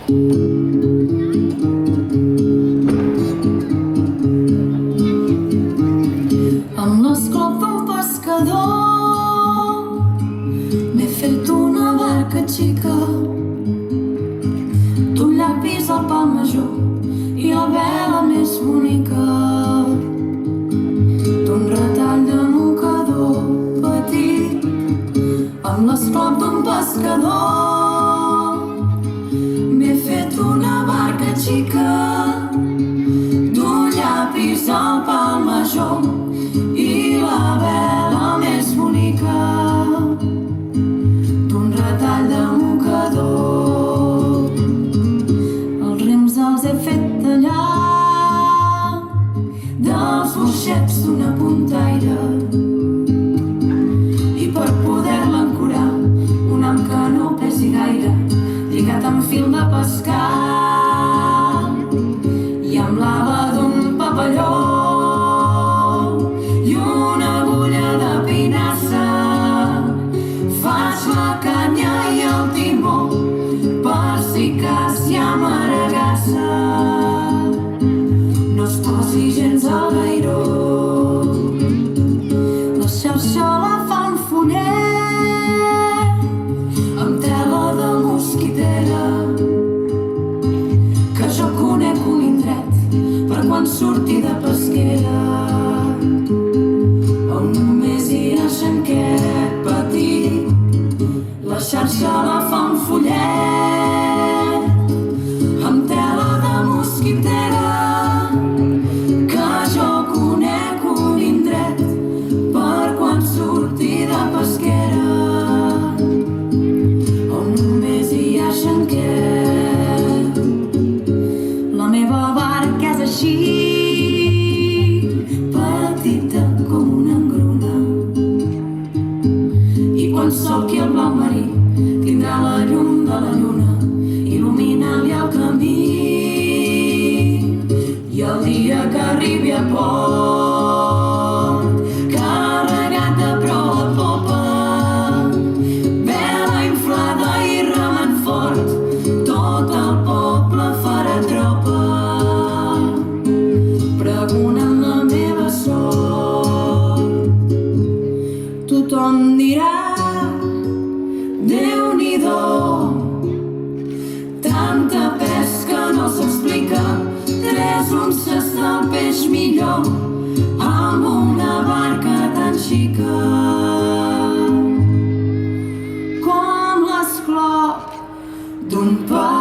Amb l'esclop d'un pescador m'he fet una barca xica d'un llapis al pal major i la vela més bonica d'un retall de mocador petit. Amb l'esclop d'un pescador m'he fet una barca xica d'un llapis al pal major i la vela més bonica d'un retall de mocador. Els rems els he fet tallar dels boixets d'una puntaire i per poder-la ancorar un ham que no pesi gaire, lligat amb fil de pescar i amb l'ala d'un papalló i una agulla de pinassa. Faig la canya i el timó per si cas hi ha maregassa, no es posi gens al gairó. La xarxa la fa un follet amb tela de mosquitera, que jo conec un indret per quan surti de pesquera on només hi ha xanquet petit. La xarxa la fa un follet amb tela de mosquitera, que jo conec un indret per quan surti de pesquera on només hi ha xanquet. La meva barca és així, petita com una engruna, i quan solqui el blau marí tindrà la llum de la lluna il·luminant-li el camí. I el dia que arribi a port, carregat de proa a popa, vela inflada i remant fort, tot el poble farà tropa, pregonant la meva sort. Tothom dirà: Déu-n'hi-do, tanta pesca no s'explica, 3 unces del peix millor amb una barca tan xica com l'esclop d'un pal